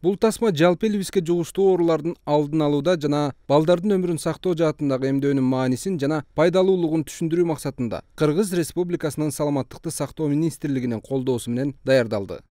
Бул тасма жалпы элибизге жугуштуу оорулардын алдын алууда жана балдардын өмүрүн сактоо жаатындагы эмдөөнүн маанисин жана пайдалуулугун түшүндүрүү максатында Кыргыз Республикасынын Саламаттыкты сактоо министрлигинин колдоосу менен даярдалды.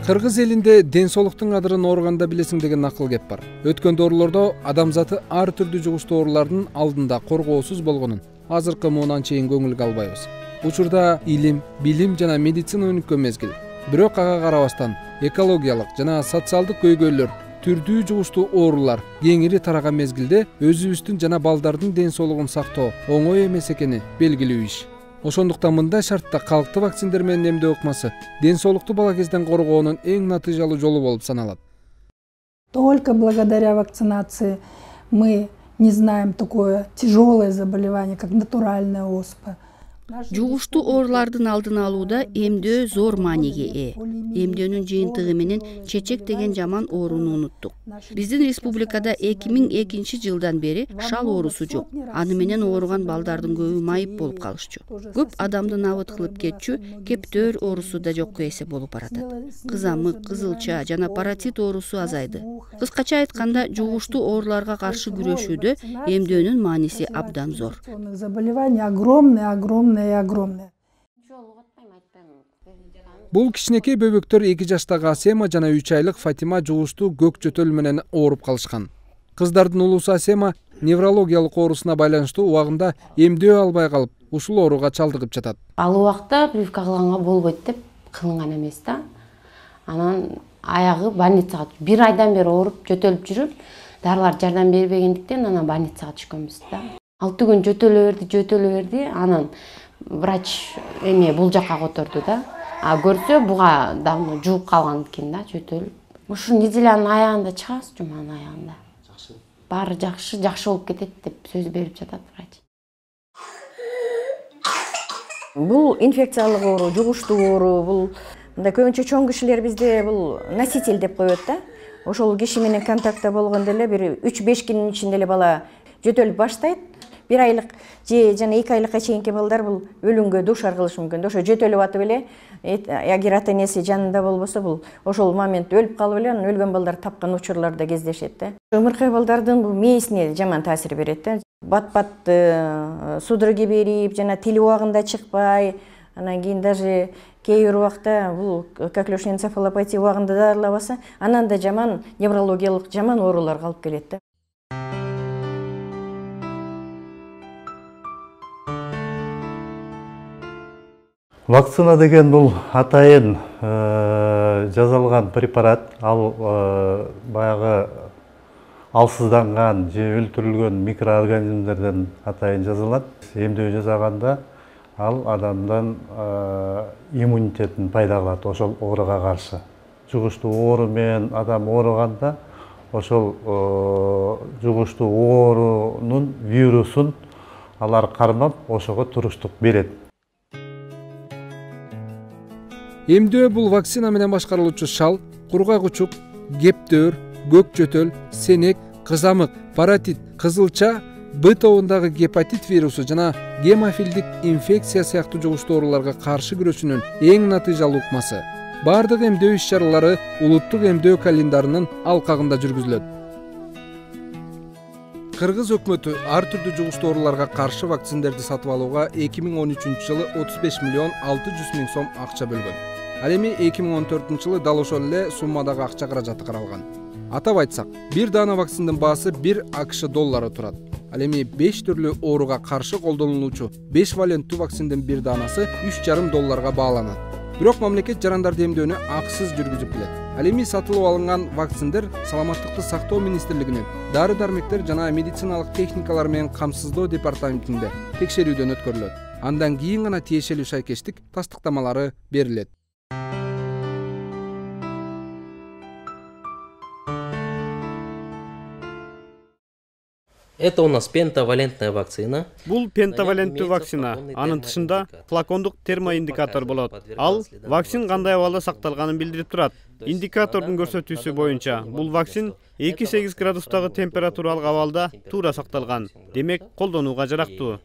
Кыргыз элинде ден соолуктун кадырын ооруганда билесиң деген накыл кеп бар. Өткөн доорлордо адамзаты ар түрдүү жугуштуу оорулардын алдында коргоосуз болгонун азыркы муунан чейин көңүлгө албайбыз. Учурда илим, билим жана медицина өнүккөн мезгил. Бирок ага карабастан экологиялык жана социалдык көйгөйлөр, түрдүү жугуштуу оорулар кеңири тараган мезгилде өзүбүздүн жана балдардын ден соолугун сактоо оңой эмес экени белгилүү иш. Ошондуктан мындай шартта калкты вакциндер менен эмдөө ыкмасы ден соолукту бала кезден коргоонун эң натыйжалуу жолу болуп саналат. Только благодаря вакцинации мы не знаем такое тяжелое заболевание, как натуральная оспа. Жугуштуу оорулардын алдын алууда эмдөө зор мааниге ээ. Эмдөөнүн жыйынтыгы менен чечек деген жаман ооруну унуттук. Биздин республикада 2002 жылдан бери шал оорусу жок. Аны менен ооруган балдардын көбү майып болуп калышчу. Көп адамды набыт кылып кетчү кептөр оорусу да жокко эсеп болуп баратат. Кызамык, кызылча жана паротит оорусу азайды. Кыскача айтканда, жугуштуу ооруларга каршы күрөшүүдө эмдөөнүн мааниси абдан зор. Огромное. Бул кичинекей бөбөктөр 2 жаштагы Асема жана 3 айлык Фатима жугуштуу көк жөтөл менен ооруп калышкан. Кыздардын улуусу Асема неврологиялык оорусуна байланыштуу убагында эмдөө албай калып, ушул ооруга чалдыгып жатат. Ал убакта прививка кылганга болбойт деп кылынган эмес да. Анан аягы больницага 1 айдан бери ооруп, жөтөлүп жүрүп, дарылар жардам бербегендиктен анан больницага түшкөнбүз да. 6 күн жөтөлө берди, анан врач бул жакка которду да. А көрсө буга давно жууп калган экен да, жөтөл. Ушу неделянын аягында чыгабыз, жуманын аягында. Баары жакшы болуп кетет деп сөз берип жатат врач. Бул инфекциялык оору, жугуштуу оору, бул мындай көбүнчө чоң кишилер бизде бул носитель деп коет да. Ошол киши менен контактта болгондо эле бир 3-5 күнүн ичинде эле бала жөтөлүп баштайт. 1 айлык же жана 2 айлыкка чейинки балдар бул өлүмгө дуушар кылышы мүмкүн. Ошо жөтөлүп атып эле, эгер ата-энеси жанында болбосо, бул ошол момент өлүп калып эле, анан өлгөн балдар тапкан учурлар да кездешет да. Ымыркай балдардын бул мээсине жаман таасир берет да. Бат-бат судороги берип, жана тили убагында чыкпай, анан кийин даже кээ бир убакта бул коклюшный энцефалопатия убагында дарылабаса, анан да жаман неврологиялык жаман ооруларга алып келет да. Вакцина деген бул атайын жазалган препарат, ал баягы алсызданган же өлтүрүлгөн микроорганизмдерден атайын жазалат. Эмдөө жасаганда ал адамдан иммунитетин пайда кылат ошол ооруга каршы. Жугуштуу оору менен адам ооруганда ошол жугуштуу оорунун вирусун алар кармап ошого туруштук берет. Эмдөө бул вакцина менен башкарылуучу шал, кургак учук, кептөр, көк жөтөл, сенек, кызамык, паротит, кызылча, Б тобундагы гепатит вирусу жана гемофилдик инфекция сыяктуу жугуштуу ооруларга каршы күрөшүүнүн эң натыйжалуу ыкмасы. Бардык эмдөө иш-чаралары улуттук эмдөө календарынын алкагында жүргүзүлөт. Кыргыз өкмөтү ар түрдүү жугуштуу ооруларга каршы вакциндерди сатып алууга 2013-жылы 35 миллион 600 миң сом акча бөлгөн. Ал эми 2014-жылы дал ошол эле суммадагы акча каражаты каралган. Атап айтсак, бир даана вакциндын баасы 1 АКШ доллары турат. Ал эми 5 түрлүү ооруга каршы колдонулуучу 5 валенттүү вакциндин бир даанасы 3,5 долларга бааланат. Бирок мамлекет жарандарды эмдөөнү акысыз жүргүзүп келет. Ал эми сатылып алынган вакциндер Саламаттыкты сактоо министрлигинин дары-дармектер жана медициналык техникалар менен камсыздоо департаментинде текшерүүдөн өткөрүлөт. Андан кийин гана тиешелүү шайкештик тастыктамалары берилет. Это у нас пентавалентная вакцина. Бул пентаваленттүү вакцина. Анын тышында флакондук термоиндикатор болот. Ал вакцин кандай абалда сакталганын билдирип турат. Индикатордун көрсөтүүсү боюнча бул вакцин 2-8 градустагы температуралык абалда туура сакталган. Демек колдонууга жарактуу.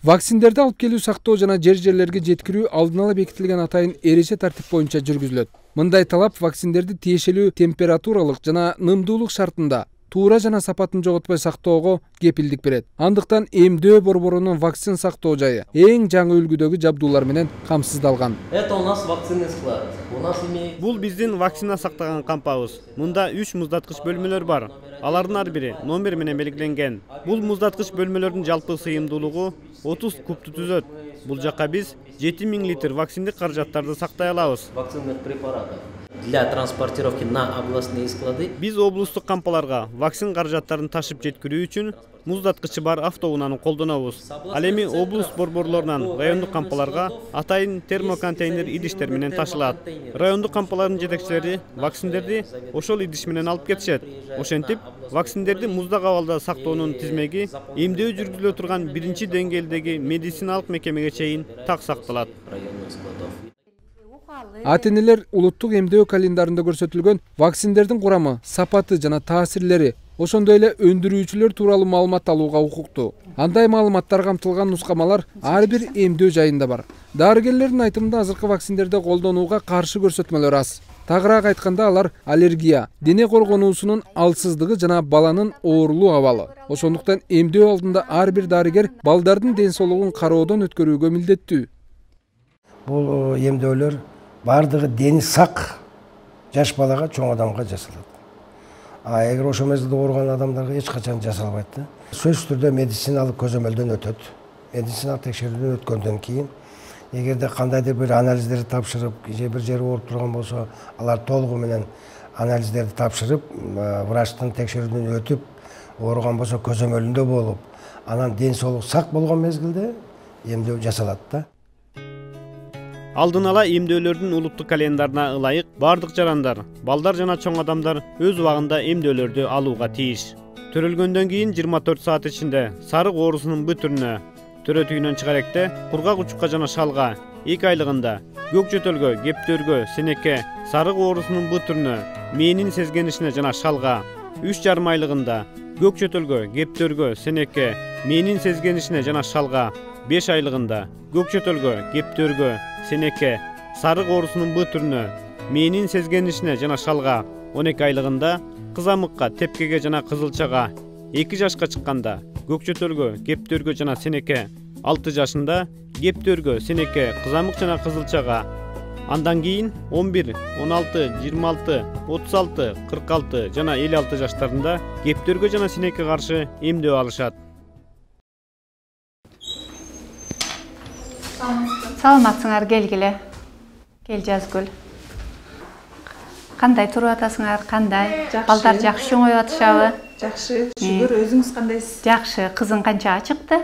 Вакциндерди алып келүү, сактоо жана жерлерге жеткирүү алдын ала бекитилген атайын эреже тартип боюнча жүргүзүлөт. Мындай талап вакциндерди тиешелүү температуралык жана нымдуулук шартында туура жана сапатын жоготпой сактоого кепилдик берет. Андыктан эмдөө борборунун вакцин сактоо жайы эң жаңы үлгүдөгү жабдуулар менен камсыздалган. Это у нас вакцинный склад. У нас имеет... Бул биздин вакцина сактаган кампабыз. Мында 3 муздаткыч бөлмөлөр бар. Алардын ар бири номер менен белгиленген. Бул муздаткыч бөлмөлөрдүн жалпы сыйымдуулугу 30 кубту түзөт. Бул жакка биз 7000 литр вакциндик каражаттарды сактай алабыз. Вакцинных препаратов. Для транспортировки на областные склады. Биз облустук кампаларга вакцин каражаттарын ташып жеткирүү үчүн муздаткычы бар автоунааны колдонобуз. Ал эми облус борборлорунан райондук кампаларга атайын термоконтейнер идиштер менен ташылат. Райондук кампалардын жетекчилери вакциндерди ошол идиш менен алып кетишет. Ошентип, вакциндерди муздак абалда сактоонун тизмеги эмдөө жүргүзүлө турган биринчи деңгээлдеги медициналык мекемеге чейин так сакталат. АТНлер улуттук эмдөө календарында көрсөтүлгөн вакциндердин курамы, сапаты жана таасирлери, ошондой эле өндүрүүчүлөр тууралуу маалымат алууга укуктуу. Андай маалыматтар камтылган нускамалар ар бир эмдөө жайында бар. Дарыгерлердин айтымында азыркы вакциндерди колдонууга каршы көрсөтмөлөр аз. Тагыраак айтканда алар аллергия, дене коргонуусунун алсыздыгы жана баланын оорулуу абалы. Ошондуктан эмдөө алдында ар бир дарыгер балдардын ден соолугун кароодон өткөрүүгө милдеттүү. Бул эмдөөлөр бардыгы дени сак жаш балага, чоң адамга жасалат. Эгер ошол мезгилде ооруган адамдарга эч качан жасалбайт да. Сөзсүз түрдө медициналык көзөмөлдөн өтөт. Медициналык текшерүүдөн өткөндөн кийин, эгерде кандайдыр бир анализдерди тапшырып, же бир жери ооруп турган болсо, алар толугу менен анализдерди тапшырып, врачтын текшерүүдөн өтүп, ооруган болсо көзөмөлүндө болуп, анан ден соолук сак болгон мезгилде эмдөө жасалат да. Алдын ала эмдөөлөрдүн улуттук календарына ылайык бардык жарандар, балдар жана чоң адамдар өз убагында эмдөөлөрдү алууга тийиш. Төрөлгөндөн кийин 24 саат ичинде сарык оорусунун бут түрүнө, төрө түйүнөн чыгаректе, кургак учукка жана шалга, 2 айлыгында көк жөтөлгө, кептөргө, сенекке, сарык оорусунун бут түрүнө, мээнин сезгенишине жана шалга, 3,5 айлыгында көк жөтөлгө, кептөргө, сенекке, мээнин сезгенишине жана шалга, 5 айлыгында көк жөтөлгө, кептөргө, сенекке, сарык оорусунун бут түрүнө, мээнин сезгенишине жана шалга, 12 айлыгында кызамыкка, тепкеге жана кызылчага, 2 жашка чыкканда көк жөтөлгө, кептөргө жана сенекке, 6 жашында кептөргө, сенекке, кызамык жана кызылчага, андан кийин 11, 16, 26, 36, 46 жана 56 жаштарында кептөргө жана сенекке каршы эмдөө алышат. Саламатсыңар, келгиле. Кел Жазгүл. Кандай туруп атасыңар? Кандай? Балдар жакшы чоңоюп атышабы? Жакшы, шүгүр. Өзүңүз кандайсыз? Жакшы. Кызың канчага чыкты?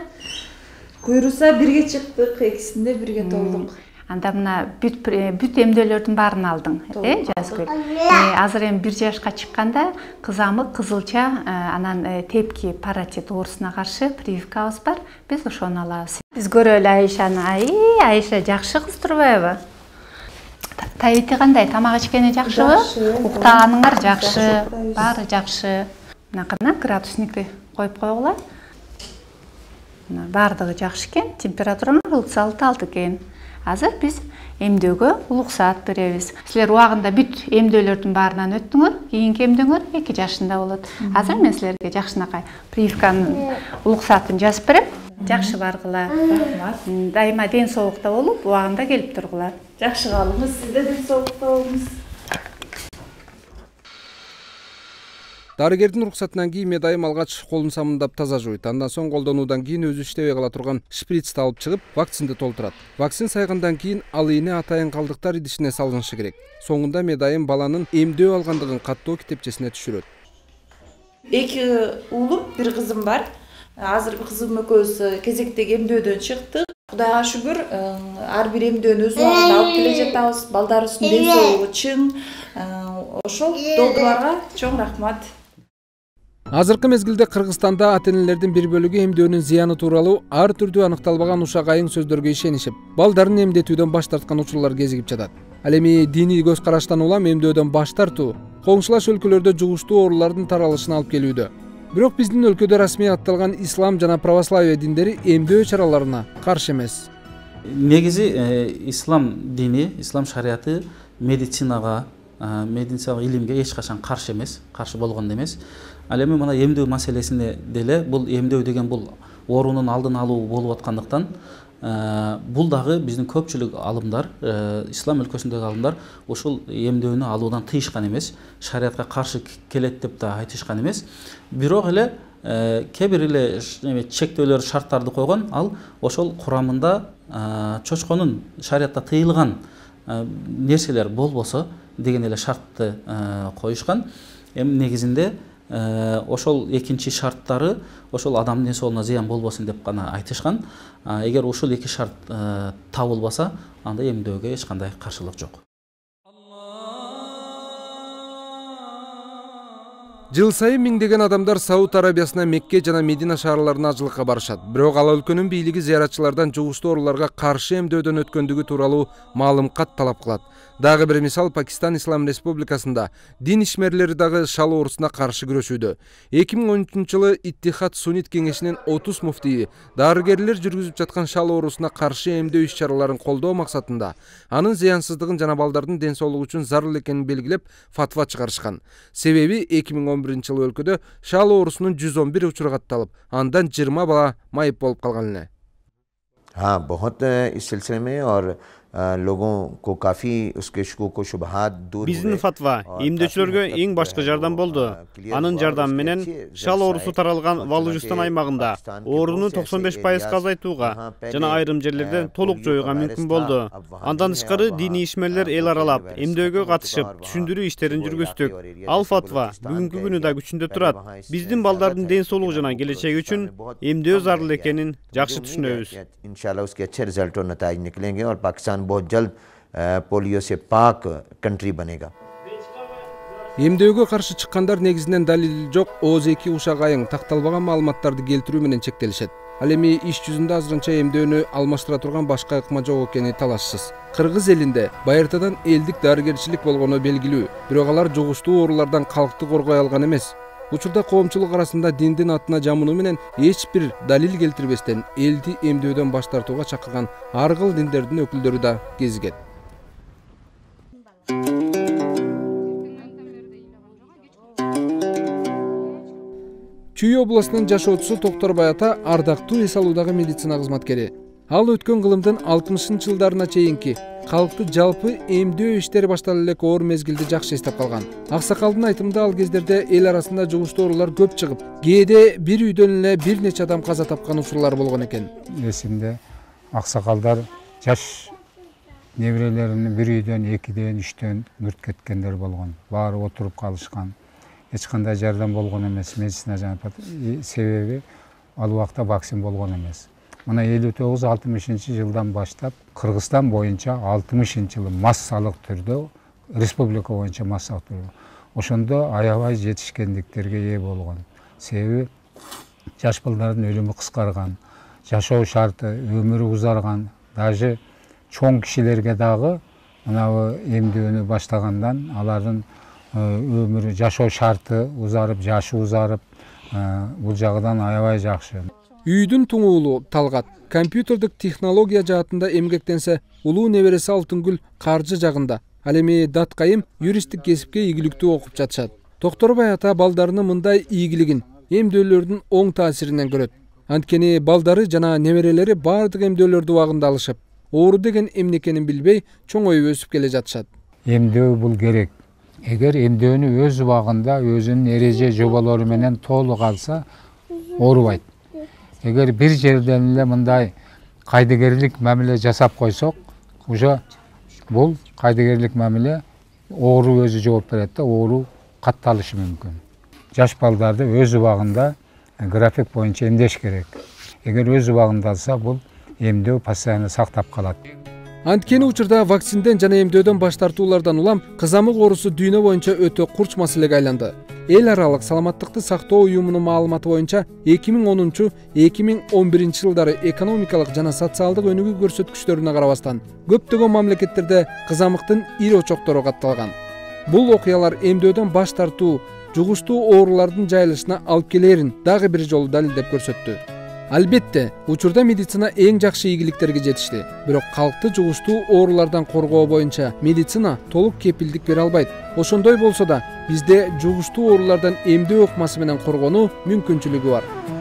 Буйруса бирге чыктык, экисинде бирге толдук. Анда мына бүт эмдөөлөрдүн баарын алдың, Жазгүл. Азыр эми 1 жашка чыкканда кызамык, кызылча, анан тепки, паротит оорусуна каршы прививкабыз бар. Биз ошону алабыз. Биз көрөлү Айшаны. Айша жакшы кыз турбайбы? Табити кандай? Тамак ичкени жакшыбы? Уктаганыңар жакшы, баары жакшы. Мынакына градусникти коюп койгула. Баардыгы жакшы экен, температуранын ылдысы 6 экен. Азыр биз эмдөөгө уруксаат беребиз. Силер убагында бүт эмдөөлөрдүн баарынан өттүңөр, кийинки эмдөөңөр 2 жашында болот. Азыр мен силерге жакшынакай прививканын уруксаатын жазып берем. Жакшы баргыла. Рахмат. Дайыма ден соолукта болуп, убагында келип тургула. Жакшы калыңыз, сиз да ден соолукта болуңуз. Дарыгердин уруксатынан кийин медайым алгач колун самындап таза жууйт. Андан соң колдонуудан кийин өзү иштебей кала турган шприцти алып чыгып, вакцинди толтурат. Вакцин сайгандан кийин ал ийне атайын калдыктар идишине салынышы керек. Соңунда медайым баланын эмдөө алгандыгын каттоо китепчесине түшүрөт. 2 уулум, 1 кызым бар. Азыр кызым экөөбүз кезектеги эмдөөдөн чыктык. Кудайга шүгүр, ар бир эмдөөнү өз убагында алып келе жатабыз. Балдарыбыздын ден соолугу чың. Ошол долдууларга чоң рахмат. Азыркы мезгилде Кыргызстанда ата-энелердин бир бөлүгү эмдөөнүн зыяны тууралуу ар түрдүү аныкталбаган ушак айың сөздөргө ишенишип, балдарын эмдетүүдөн баш тарткан учурлар кезигип жатат. Ал эми диний көз караштан улам эмдөөдөн баш тартуу коңшулаш өлкөлөрдө жугуштуу оорулардын таралышына алып келүүдө. Бирок биздин өлкөдө расмий атталган ислам жана православие диндери эмдөө чараларына каршы эмес. Негизи ислам дини, ислам шариаты медицинаға, медициналық илимге эч качан каршы эмес, каршы болгон эмес. Ал эми мына эмдөө маселесине деле бул эмдөө деген бул оорунун алдын алуу болуп аткандыктан бул дагы биздин көпчүлүк алымдар, ислам өлкөсүндөгү алымдар ушул эмдөөнү алуудан тыйышкан эмес, шариатка каршы келет деп да айтышкан эмес. Бирок эле кээ бир эле чектөөлөр, шарттарды койгон, ал ошол курамында чочконун шариатта тыйылган нерселер болбосо деген эле шартты коюшкан. Эми негизинде ошол экинчи шарттары ошол адамдын ден соолугуна зыян болбосун деп гана айтышкан. Эгер ушул эки шарт табылбаса, анда эмдөөгө эч кандай каршылык жок. Жыл сайын миңдеген адамдар Сауд Арабиясына, Мекке жана Медина шаарларына ажылыкка барышат. Бирок ал өлкөнүн бийлиги зыяратчылардан жугуштуу ооруларга каршы эмдөөдөн өткөндүгү тууралуу маалымат талап кылат. Дагы бир мисал, Пакистан Ислам Республикасында дин ишмерлери дагы шал оорусуна каршы күрөшүүдө. 2013-жылы Иттихад Суннит кеңешинин 30 муфтийи дарыгерлер жүргүзүп жаткан шал оорусуна каршы эмдөө иш-чараларын колдоо максатында анын зыянсыздыгын жана балдардын ден соолугу үчүн зарыл экенин белгилеп фатва чыгарышкан. Себеби 2011-жылы өлкөдө шал оорусунун 111 учуру катталып, андан 20 бала майып болуп калган эле. हाँ, बहुत इस सिलसिले में और लोगों को काफी उसके शकूक को शुबहात दूर Биздин фатва эмдөөчүлөргө эң башкы жардам болду. Анын жардамы менен шал оорусу таралган Валужистан аймагында оорууну 95% азайтууга жана айрым жерлерде толук жоюуга мүмкүн болду. Андан тышкары диний ишмерлер эл аралап, эмдөөгө катышып, түшүндүрүү иштерин жүргүздүк. Ал фатва бүгүнкү күнү да күчүндө турат. Биздин балдардын ден соолугу жана келечеги үчүн эмдөө зарыл экенин жакшы түшүнөбүз. इंशाल्लाह उसके अच्छे रिजल्ट और नताइज निकलेंगे और पाकिस्तान बहुत जल्द पोलियो से पाक कंट्री बनेगा. Эмдөөгө каршы чыккандар негизинен далил жок, ооз-2 ушак айың такталбаган маалыматтарды келтирүү менен чектелишет. Ал эми иш жүзүндө азырынча эмдөөнү алмаштыра турган башка ыкма жок экени талашсыз. Кыргыз элинде байыртадан элдик дарыгерчилик болгону белгилүү, бирок алар жугуштуу оорулардан калкты коргой алган эмес. Учурда коомчулук арасында диндин атына жамынуу менен эч бир далил келтирбестен элди эмдөөдөн баш тартууга чакырган ар кыл диндердин өкүлдөрү да кезигет. Чүй областынын жашоочусу Токторбай ата ардактуу эс алуудагы медицина кызматкери. Ал өткөн кылымдын 60-жылдарына чейинки калкты жалпы эмдөө иштери башталып элек оор мезгилди жакшы эстеп калган. Аксакалдын айтымында ал кездерде эл арасында жугуштуу оорулар көп чыгып, кээде бир үйдөн эле бир нече адам каза тапкан учурлар болгон экен. Эсимде аксакалдар жаш неберелерин бир үйдөн, 2ден, 3дөн мүрт кеткендер болгон. Баары отуруп калышкан. Эч кандай жардам болгон эмес, медицина жана себеби ал убакта вакцин болгон эмес. Мына 59-60 жылдан баштап Кыргызстан боюнча 60 жылы массалык түрдө республика боюнча массалык түрдө ошондо аябай жетишкендиктерге ээ болгон. Себеби жаш балдардын өлүмү кыскарган, жашоо шарты, өмүрү узарган, даже чоң кишилерге дагы мына эмдөөнү баштагандан алардын өмүрү, жашоо шарты узарып, жашы узарып, бул жагынан аябай жакшы. Үйдүн туңуулу Талгат компьютердик технология жаатында эмгектенсе, улуу небереси Алтынгүл каржы жагында. Ал эми Даткайым юристтик кесипке ийгиликтүү окуп жатышат. Токторбай ата балдарынын мындай ийгилигин эмдөөлөрдүн оң таасиринен көрөт. Анткени балдары жана неберелери бардык эмдөөлөрдү убагында алышып, оору деген эмне экенин билбей чоңоюп өсүп келе жатышат. Эмдөө бул керек. Эгер эмдөөнү өз убагында өзүнүн эреже жоболору менен толук алса, оорубайт. Эгер бир жерден эле мындай кайдыгерлик мамиле жасап койсок, уже бул кайдыгерлик мамиле оору өзү жооп берет да, оору катталышы мүмкүн. Жаш балдарды өз убагында график боюнча эмдеш керек. Эгер өз убагында алса, бул эмдөө постоянно сактап калат. Анткени учурда вакцинден жана эмдөөдөн баш тартуулардан улам кызамык оорусу дүйнө боюнча өтө курч маселеге айланды. Эл аралык саламаттыкты сактоо уюмунун маалыматы боюнча 2010-2011 жылдары экономикалык жана социалдык өнүгүү көрсөткүчтөрүнө карабастан көптөгөн мамлекеттерде кызамыктын ири очоктору катталган. Бул окуялар эмдөөдөн баш тартуу жугуштуу оорулардын жайылышына алып келерин дагы бир жолу далилдеп көрсөттү. Албетте, учурда медицина эң жакшы ийгиликтерге жетишти. Бирок калкты жугуштуу оорулардан коргоо боюнча медицина толук кепилдик бере албайт. Ошондой болсо да, бизде жугуштуу оорулардан эмдөө ыкмасы менен коргонуу мүмкүнчүлүгү бар.